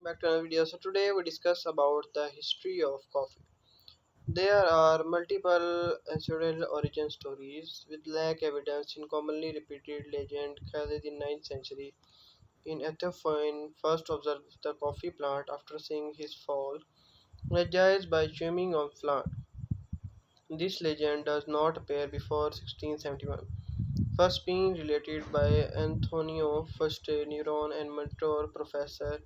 Back to another video. So today we discuss about the history of coffee. There are multiple ancestral origin stories with lack evidence in commonly repeated legend. Khalid in 9th century in Ethiopia first observed the coffee plant after seeing his fall, energized by chewing on plant. This legend does not appear before 1671, first being related by Antonio Fuste, Neuron and mentor professor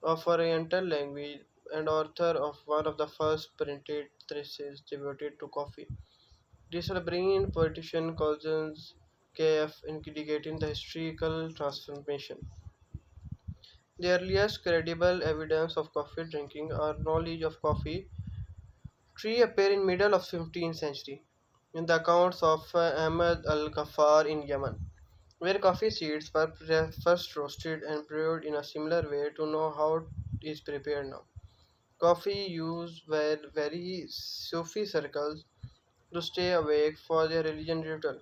of Oriental language and author of one of the first printed treatises devoted to coffee. Discipline politician Cousins KF indicating the historical transformation. The earliest credible evidence of coffee drinking or knowledge of coffee tree appear in middle of 15th century in the accounts of Ahmad al-Ghaffar in Yemen, where coffee seeds were first roasted and brewed in a similar way to know how it is prepared now. Coffee used were very Sufi circles to stay awake for their religion ritual.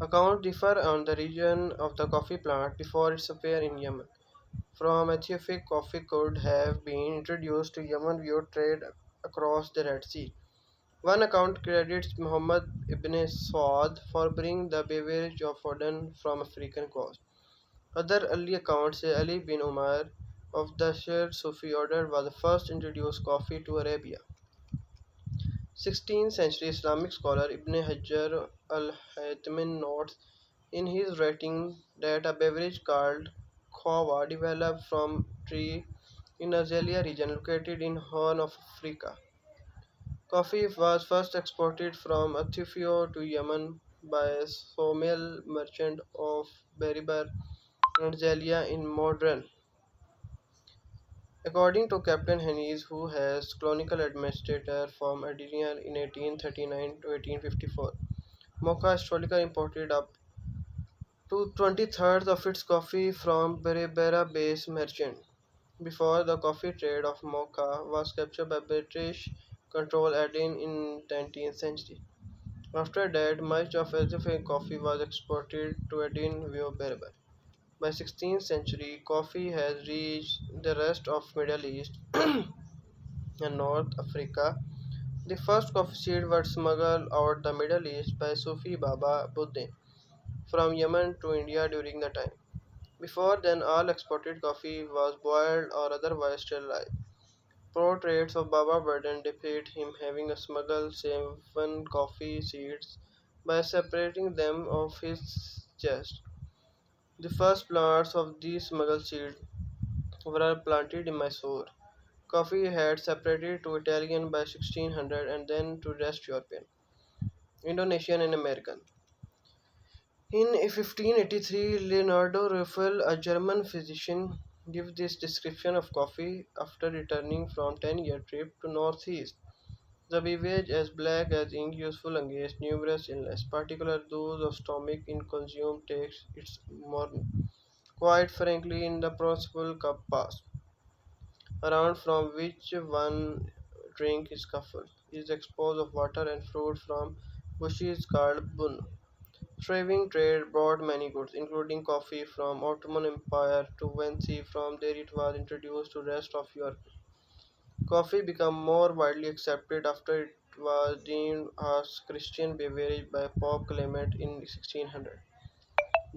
Accounts differ on the region of the coffee plant before its appear in Yemen. From Ethiopia, coffee could have been introduced to Yemen via trade across the Red Sea. One account credits Muhammad ibn Saud for bringing the beverage of Aden from African coast. Other early accounts say Ali bin Umar of the Shir Sufi order was the first to introduce coffee to Arabia. 16th century Islamic scholar Ibn Hajar al-Haythami notes in his writing that a beverage called khawa developed from tree in Azalia region located in Horn of Africa. Coffee was first exported from Ethiopia to Yemen by a sawmill merchant of Berber and Zalia in modern. According to Captain Haynes, who has colonial administrator from Adrian in 1839 to 1854, Mocha historically imported up to 20-thirds of its coffee from Berbera-based merchant. Before the coffee trade of Mocha was captured by British control Aden in 19th century. After that, much of Ethiopian coffee was exported to Aden via Berber. By 16th century, coffee has reached the rest of Middle East and North Africa. The first coffee seeds were smuggled out the Middle East by Sufi Baba Buddin from Yemen to India during the time. Before then, all exported coffee was boiled or otherwise sterilized. Portraits of Baba Buddin depict him having smuggled seven coffee seeds by separating them off his chest. The first plants of these smuggled seeds were planted in Mysore. Coffee had separated to Italian by 1600 and then to rest European, Indonesian and American. In 1583, Leonardo Ruffel, a German physician, gives this description of coffee after returning from 10-year trip to Northeast. The beverage as black as ink useful against numerous illness, particularly those of stomach in consumed takes its morning. Quite frankly, in the principal cup pass, around from which one drink is coupled, is exposed of water and fruit from bushes called bun. Thriving trade brought many goods, including coffee from Ottoman Empire to Venice. From there it was introduced to rest of Europe. Coffee became more widely accepted after it was deemed as Christian beverage by Pope Clement in 1600.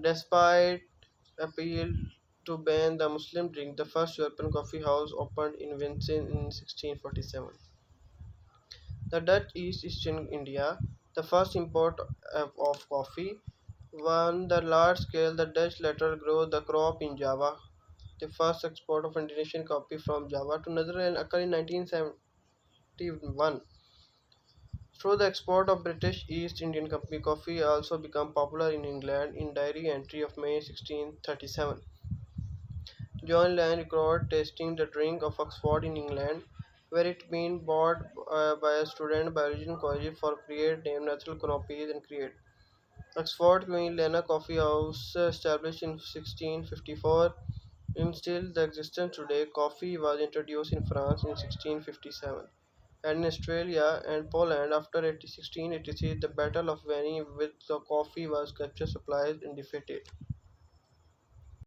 Despite appeal to ban the Muslim drink, the first European coffee house opened in Venice in 1647. The Dutch East India, the first import of coffee, on the large scale. The Dutch later grew the crop in Java. The first export of Indonesian coffee from Java to Netherlands occurred in 1971. Through the export of British East Indian Company, coffee also became popular in England in diary entry of May 1637. John Lang recorded tasting the drink of Oxford in England, where it been bought by a student by Regent College for create named Natural Canopies and create. Oxford Queen Lena Coffee House, established in 1654, in still the existence today. Coffee was introduced in France in 1657, and in Australia and Poland after 1683. The Battle of Vimy with the coffee was captured, supplies, and defeated.